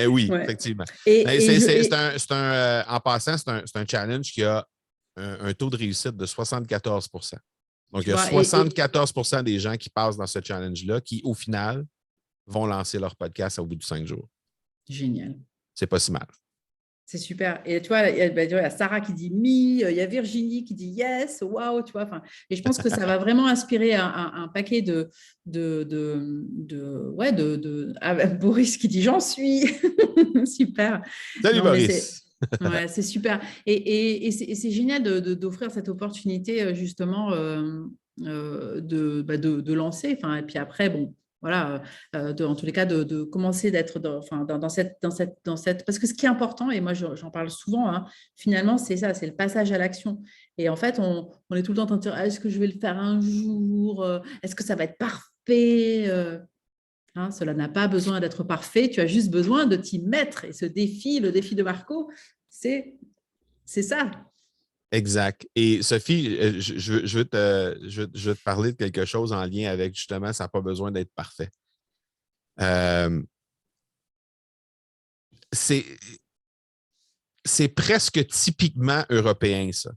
Oui, effectivement. En passant, c'est un challenge qui a un taux de réussite de 74 %. Donc, il y a 74 % des gens qui passent dans ce challenge-là qui, au final, vont lancer leur podcast au bout de 5 jours. Génial. C'est pas si mal. C'est super. Et tu vois, il y a Sarah qui dit mi, il y a Virginie qui dit yes, waouh, tu vois. Et je pense que ça va vraiment inspirer un paquet Boris qui dit j'en suis. Super. Salut Boris. C'est super. Et c'est génial d'offrir cette opportunité justement de lancer. Et puis après, bon, voilà, en tous les cas, de commencer d'être dans cette… Parce que ce qui est important, et moi j'en parle souvent, hein, finalement, c'est ça, c'est le passage à l'action. Et en fait, on est tout le temps en train de dire, ah, est-ce que je vais le faire un jour? Est-ce que ça va être parfait? Hein, cela n'a pas besoin d'être parfait, tu as juste besoin de t'y mettre. Et ce défi, le défi de Marco, c'est ça. Exact. Et Sophie, je veux te parler de quelque chose en lien avec justement, ça n'a pas besoin d'être parfait. Euh, c'est, c'est presque typiquement européen, ça.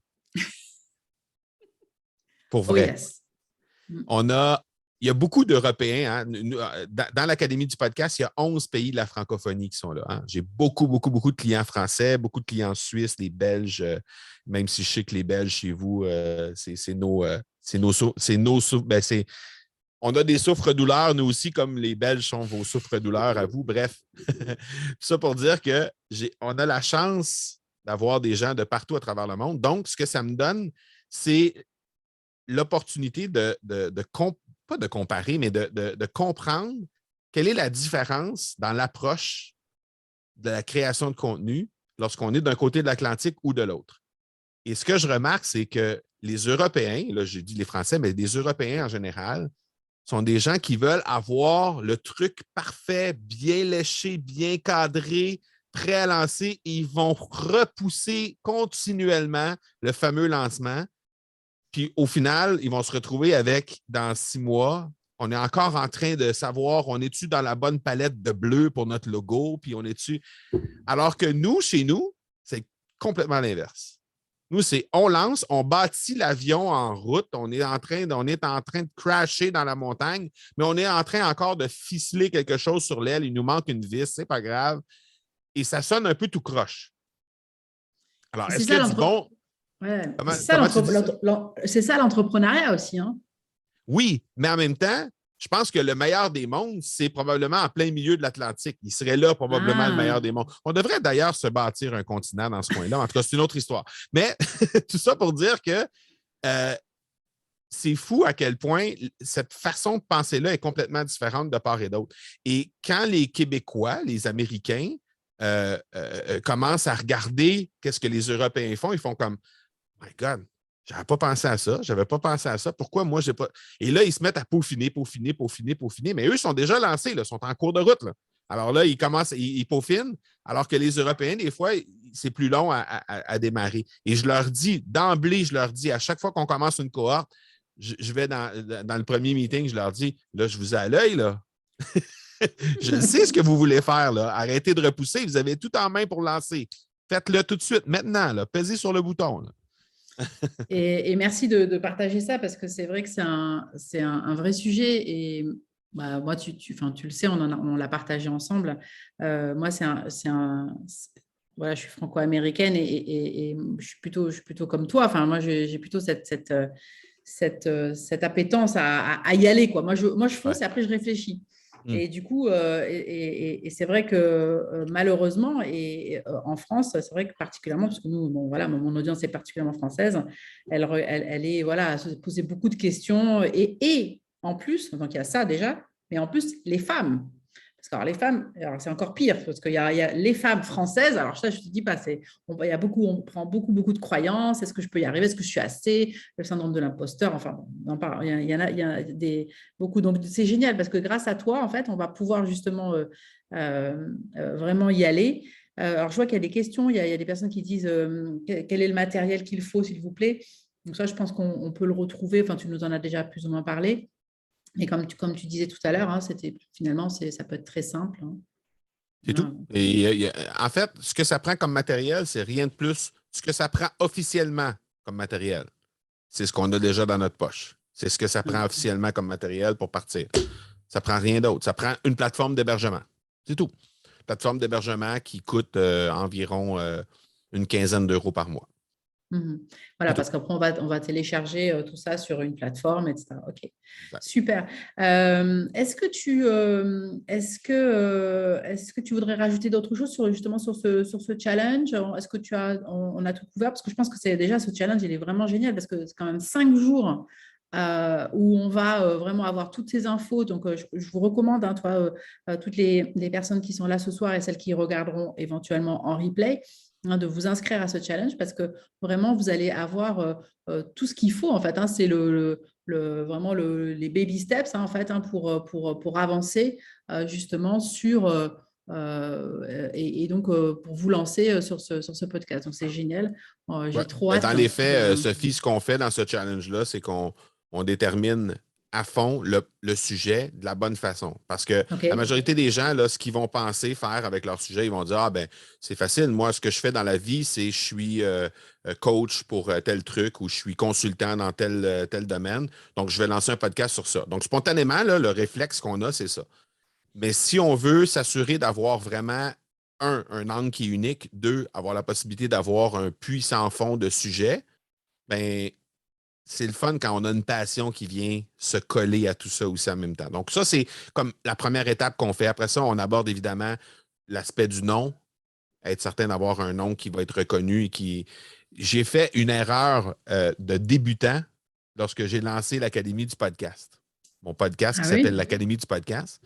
Pour Oh vrai. yes. Il y a beaucoup d'Européens. Hein. Dans l'Académie du podcast, il y a 11 pays de la francophonie qui sont là. Hein. J'ai beaucoup, beaucoup, beaucoup de clients français, beaucoup de clients suisses, les Belges, même si je sais que les Belges chez vous, c'est nos, on a des souffres-douleurs, nous aussi, comme les Belges sont vos souffres-douleurs à vous. Bref, ça pour dire qu'on a la chance d'avoir des gens de partout à travers le monde. Donc, ce que ça me donne, c'est l'opportunité pas de comparer, mais de comprendre quelle est la différence dans l'approche de la création de contenu lorsqu'on est d'un côté de l'Atlantique ou de l'autre. Et ce que je remarque, c'est que les Européens, là, j'ai dit les Français, mais les Européens en général, sont des gens qui veulent avoir le truc parfait, bien léché, bien cadré, prêt à lancer, et ils vont repousser continuellement le fameux lancement. Puis au final, ils vont se retrouver avec, dans 6 mois, on est encore en train de savoir, on est-tu dans la bonne palette de bleu pour notre logo, puis on est-tu… Alors que nous, chez nous, c'est complètement l'inverse. Nous, c'est on lance, on bâtit l'avion en route, on est en train de crasher dans la montagne, mais on est en train encore de ficeler quelque chose sur l'aile, il nous manque une vis, c'est pas grave. Et ça sonne un peu tout croche. Alors, est-ce que du bon… Ouais. Comment tu dis ça? C'est ça l'entrepreneuriat aussi. Hein? Oui, mais en même temps, je pense que le meilleur des mondes, c'est probablement en plein milieu de l'Atlantique. Il serait là probablement le meilleur des mondes. On devrait d'ailleurs se bâtir un continent dans ce coin-là. En tout cas, c'est une autre histoire. Mais tout ça pour dire que c'est fou à quel point cette façon de penser-là est complètement différente de part et d'autre. Et quand les Québécois, les Américains, commencent à regarder qu'est-ce que les Européens font, ils font comme « My God, j'avais pas pensé à ça, j'avais pas pensé à ça. Pourquoi moi, j'ai pas… » Et là, ils se mettent à peaufiner, mais eux sont déjà lancés, là, sont en cours de route. Là. Alors là, ils commencent, ils peaufinent, alors que les Européens, des fois, c'est plus long à démarrer. Et je leur dis, d'emblée, à chaque fois qu'on commence une cohorte, je vais dans le premier meeting, je leur dis, là, je vous ai à l'œil, là. Je sais ce que vous voulez faire, là. Arrêtez de repousser, vous avez tout en main pour lancer. Faites-le tout de suite, maintenant, là. Pesez sur le bouton, là. Et merci de partager ça parce que c'est vrai que c'est un vrai sujet. Et bah, moi, tu le sais, on l'a partagé ensemble. Moi, voilà, je suis franco-américaine et je suis plutôt comme toi. Enfin, moi, j'ai plutôt cette appétence à y aller, quoi. Moi, je fonce et après, je réfléchis. Et du coup, et c'est vrai que malheureusement, en France, c'est vrai que particulièrement, parce que nous, bon, voilà, mon audience est particulièrement française, elle est, voilà, à se poser beaucoup de questions. Et en plus, donc il y a ça déjà, mais en plus, les femmes. Parce que alors, les femmes, c'est encore pire, parce qu'il y a les femmes françaises. Alors ça, je ne te dis pas, on prend beaucoup de croyances. Est-ce que je peux y arriver? Est-ce que je suis assez? Le syndrome de l'imposteur. Enfin, il y a beaucoup. Donc, c'est génial parce que grâce à toi, en fait, on va pouvoir justement vraiment y aller. Alors, je vois qu'il y a des questions. Il y a des personnes qui disent quel est le matériel qu'il faut, s'il vous plaît. Donc ça, je pense qu'on peut le retrouver. Enfin, tu nous en as déjà plus ou moins parlé. Et comme tu disais tout à l'heure, hein, finalement, ça peut être très simple. Hein. C'est tout. Et en fait, ce que ça prend comme matériel, c'est rien de plus. Ce que ça prend officiellement comme matériel, c'est ce qu'on a déjà dans notre poche. C'est ce que ça prend officiellement comme matériel pour partir. Ça prend rien d'autre. Ça prend une plateforme d'hébergement. C'est tout. Plateforme d'hébergement qui coûte environ une quinzaine d'euros par mois. Voilà, parce qu'après, on va télécharger tout ça sur une plateforme, etc. OK, Ouais. super. Est-ce que tu voudrais rajouter d'autres choses justement sur ce challenge? Est-ce que on a tout couvert? Parce que je pense que c'est déjà ce challenge, il est vraiment génial parce que c'est quand même 5 jours où on va vraiment avoir toutes ces infos. Donc, je vous recommande, hein, toi, toutes les personnes qui sont là ce soir et celles qui regarderont éventuellement en replay, hein, de vous inscrire à ce challenge parce que vraiment, vous allez avoir tout ce qu'il faut, en fait. Hein. C'est vraiment les baby steps, hein, en fait, hein, pour avancer justement sur... et donc, pour vous lancer sur ce podcast. Donc, c'est génial. Ouais. J'ai trop Ben, hâte. dans les faits, Sophie, ce qu'on fait dans ce challenge-là, c'est qu'on détermine à fond le sujet de la bonne façon. Parce que la OK. majorité des gens, là, ce qu'ils vont penser faire avec leur sujet, ils vont dire: Ah, ben, c'est facile. Moi, ce que je fais dans la vie, c'est je suis coach pour tel truc ou je suis consultant dans tel domaine. Donc, je vais lancer un podcast sur ça. Donc, spontanément, là, le réflexe qu'on a, c'est ça. Mais si on veut s'assurer d'avoir vraiment, un angle qui est unique, deux, avoir la possibilité d'avoir un puits sans fond de sujet, ben, c'est le fun quand on a une passion qui vient se coller à tout ça aussi en même temps. Donc, ça, c'est comme la première étape qu'on fait. Après ça, on aborde évidemment l'aspect du nom, être certain d'avoir un nom qui va être reconnu et qui. J'ai fait une erreur de débutant lorsque j'ai lancé l'Académie du podcast. Mon podcast qui Ah s'appelle oui? l'Académie du podcast.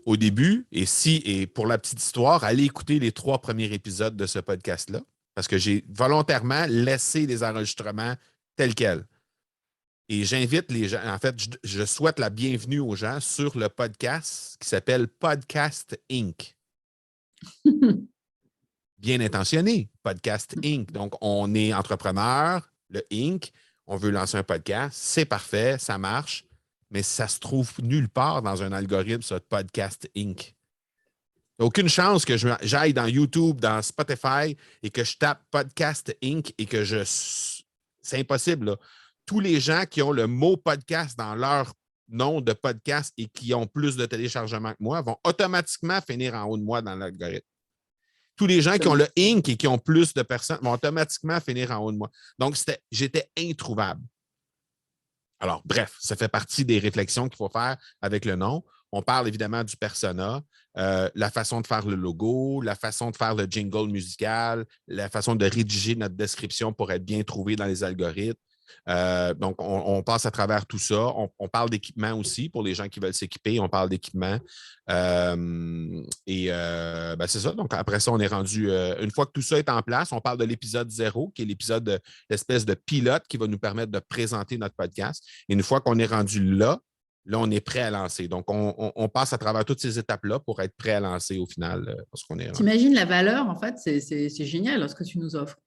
Au début, et pour la petite histoire, allez écouter les 3 premiers épisodes de ce podcast-là, parce que j'ai volontairement laissé les enregistrements tels quels. Et j'invite les gens, en fait, je souhaite la bienvenue aux gens sur le podcast qui s'appelle Podcast Inc. Bien intentionné, Podcast Inc. Donc, on est entrepreneur, le Inc. On veut lancer un podcast, c'est parfait, ça marche, mais ça se trouve nulle part dans un algorithme, ça, Podcast Inc. Aucune chance que j'aille dans YouTube, dans Spotify et que je tape Podcast Inc. et que je. C'est impossible, là. Tous les gens qui ont le mot podcast dans leur nom de podcast et qui ont plus de téléchargements que moi vont automatiquement finir en haut de moi dans l'algorithme. Tous les gens qui ont le Inc. et qui ont plus de personnes vont automatiquement finir en haut de moi. Donc, j'étais introuvable. Alors, bref, ça fait partie des réflexions qu'il faut faire avec le nom. On parle évidemment du persona, la façon de faire le logo, la façon de faire le jingle musical, la façon de rédiger notre description pour être bien trouvé dans les algorithmes. Donc, on passe à travers tout ça. On parle d'équipement aussi pour les gens qui veulent s'équiper. On parle d'équipement. Ben, c'est ça. Donc, après ça, on est rendu. Une fois que tout ça est en place, on parle de l'épisode 0, qui est l'épisode de l'espèce de pilote qui va nous permettre de présenter notre podcast. Et une fois qu'on est rendu là, on est prêt à lancer. Donc, on passe à travers toutes ces étapes-là pour être prêt à lancer au final lorsqu'on est rendu. T'imagines la valeur, en fait, c'est génial ce que tu nous offres.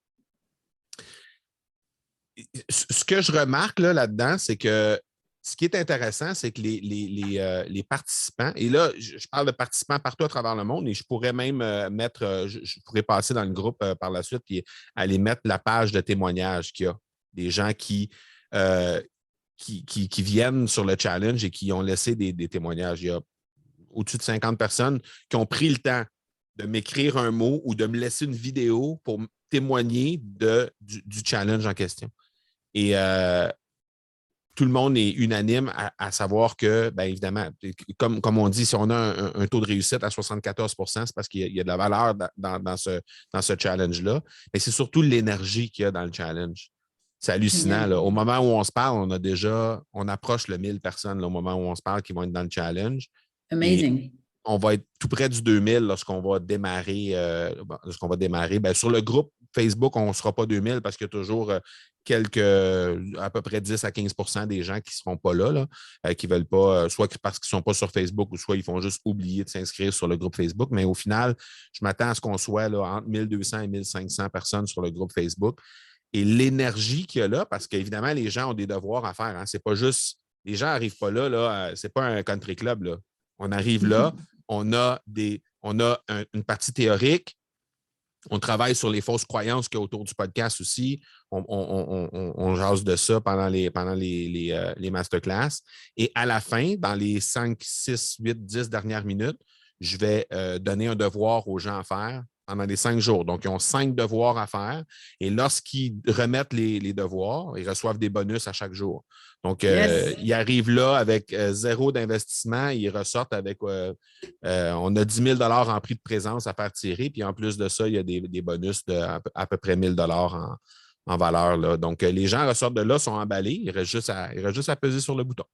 Ce que je remarque là-dedans, c'est que ce qui est intéressant, c'est que les participants, et là, je parle de participants partout à travers le monde, et je pourrais même mettre, je pourrais passer dans le groupe par la suite et aller mettre la page de témoignages qu'il y a. Des gens qui viennent sur le challenge et qui ont laissé des témoignages. Il y a au-dessus de 50 personnes qui ont pris le temps de m'écrire un mot ou de me laisser une vidéo pour témoigner du challenge en question. Et tout le monde est unanime à savoir que, bien évidemment, comme on dit, si on a un taux de réussite à 74 c'est parce qu'il y a de la valeur dans ce challenge-là. Mais c'est surtout l'énergie qu'il y a dans le challenge. C'est hallucinant. Là. Au moment où on se parle, on approche le 1000 personnes là, au moment où on se parle qui vont être dans le challenge. Amazing. Et on va être tout près du 2000 lorsqu'on va démarrer. Bien, sur le groupe Facebook, on ne sera pas 2000 parce qu'il y a toujours à peu près 10 à 15 des gens qui ne seront pas là qui ne veulent pas, soit parce qu'ils ne sont pas sur Facebook ou soit ils font juste oublier de s'inscrire sur le groupe Facebook. Mais au final, je m'attends à ce qu'on soit là, entre 1200 et 1500 personnes sur le groupe Facebook. Et l'énergie qu'il y a là, parce qu'évidemment, les gens ont des devoirs à faire. Hein. C'est pas juste. Les gens n'arrivent pas là, c'est pas un country club. Là. On arrive là, on a une partie théorique, on travaille sur les fausses croyances qu'il y a autour du podcast aussi. On jase de ça pendant les masterclass. Et à la fin, dans les 5, 6, 8, 10 dernières minutes, je vais donner un devoir aux gens à faire pendant les 5 jours. Donc, ils ont 5 devoirs à faire. Et lorsqu'ils remettent les devoirs, ils reçoivent des bonus à chaque jour. Donc, ils arrivent là avec 0 d'investissement. Ils ressortent avec, on a 10 000 en prix de présence à faire tirer. Puis en plus de ça, il y a des bonus de à peu près 1 000 en en valeur. Là. Donc, les gens ressortent de là, sont emballés. Il reste juste à peser sur le bouton.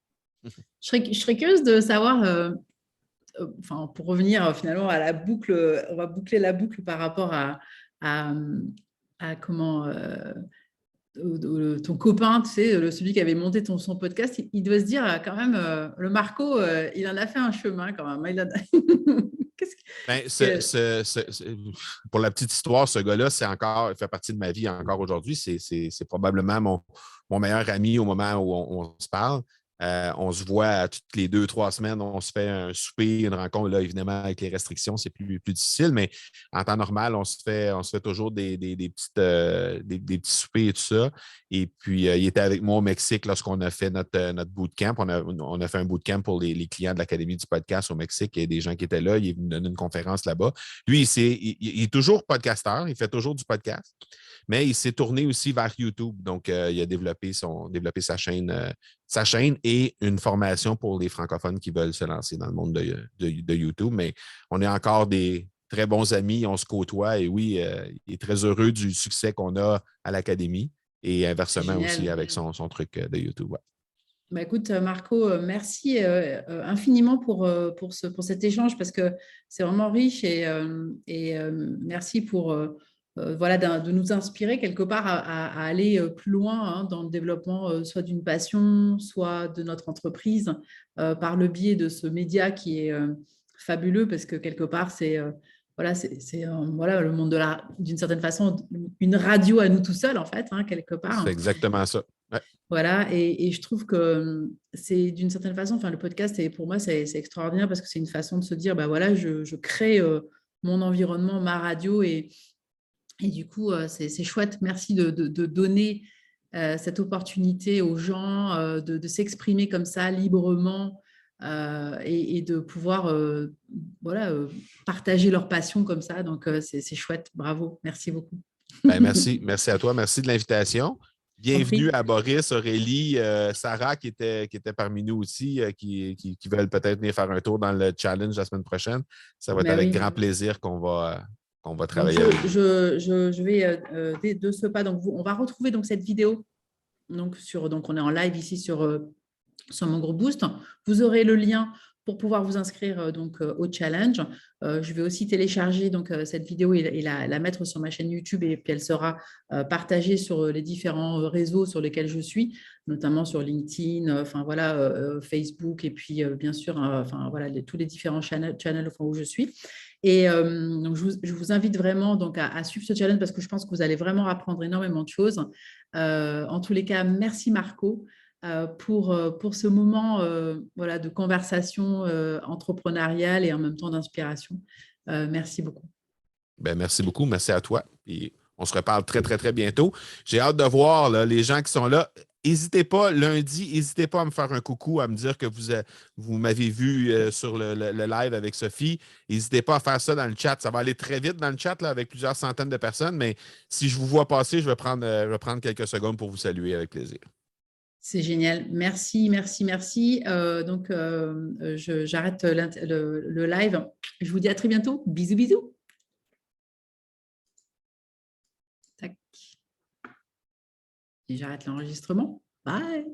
Je serais curieuse de savoir, enfin, pour revenir finalement à la boucle, on va boucler la boucle par rapport à, à comment ton copain, tu sais, celui qui avait monté son podcast, il doit se dire quand même, le Marco, il en a fait un chemin quand même. Qu'est-ce Ben, que... pour la petite histoire, ce gars-là, il fait partie de ma vie encore aujourd'hui. C'est probablement mon meilleur ami au moment où on se parle. On se voit toutes les 2, 3 semaines, on se fait un souper, une rencontre. Là, évidemment, avec les restrictions, c'est plus difficile, mais en temps normal, on se fait toujours des petits soupers et tout ça. Et puis, il était avec moi au Mexique lorsqu'on a fait notre bootcamp. On a fait un bootcamp pour les clients de l'Académie du podcast au Mexique. Il y a des gens qui étaient là. Il est venu donner une conférence là-bas. Lui, il est toujours podcasteur. Il fait toujours du podcast, mais il s'est tourné aussi vers YouTube. Donc, il a développé sa chaîne et une formation pour les francophones qui veulent se lancer dans le monde de YouTube. Mais on est encore des très bons amis. On se côtoie. Et oui, il est très heureux du succès qu'on a à l'Académie. Et C'est inversement aussi génial. avec son truc de YouTube. Ouais. Bah, écoute, Marco, merci infiniment pour cet échange parce que c'est vraiment riche et merci pour voilà, de nous inspirer quelque part à aller plus loin dans le développement soit d'une passion, soit de notre entreprise par le biais de ce média qui est fabuleux parce que quelque part, voilà, voilà, le monde d'une certaine façon, une radio à nous tout seuls, en fait, hein, quelque part. C'est exactement ça. Ouais. Voilà, et je trouve que c'est d'une certaine façon, enfin, le podcast, pour moi, c'est extraordinaire parce que c'est une façon de se dire, bah voilà, je crée mon environnement, ma radio, et du coup, c'est chouette. Merci de donner cette opportunité aux gens de s'exprimer comme ça librement et de pouvoir voilà, partager leur passion comme ça. Donc, c'est chouette. Bravo. Merci beaucoup. Ben, merci à toi. Merci de l'invitation. T'en Bienvenue prie. à Boris, Aurélie, Sarah qui était parmi nous aussi, qui veulent peut-être venir faire un tour dans le challenge la semaine prochaine. Ça va être Mais avec oui. grand plaisir qu'on va Donc, travailler avec vous. je vais de ce pas. Donc, on va retrouver donc cette vidéo. Donc, on est en live ici sur mon groupe Boost. Vous aurez le lien pour pouvoir vous inscrire au challenge. Je vais aussi télécharger cette vidéo et la mettre sur ma chaîne YouTube et puis elle sera partagée sur les différents réseaux sur lesquels je suis, notamment sur LinkedIn, enfin voilà, Facebook et puis bien sûr, enfin voilà, tous les différents channels où je suis. Et donc je vous invite vraiment donc à suivre ce challenge parce que je pense que vous allez vraiment apprendre énormément de choses. En tous les cas, merci Marco pour ce moment voilà, de conversation entrepreneuriale et en même temps d'inspiration. Merci beaucoup. Ben, merci beaucoup. Merci à toi. Et on se reparle très, très, très bientôt. J'ai hâte de voir là, les gens qui sont là. N'hésitez pas, lundi, n'hésitez pas à me faire un coucou, à me dire que vous m'avez vu sur le live avec Sophie. N'hésitez pas à faire ça dans le chat. Ça va aller très vite dans le chat là, avec plusieurs centaines de personnes, mais si je vous vois passer, je vais prendre quelques secondes pour vous saluer avec plaisir. C'est génial. Merci, merci, merci. Donc, j'arrête le live. Je vous dis à très bientôt. Bisous, bisous. Tac. Et j'arrête l'enregistrement. Bye.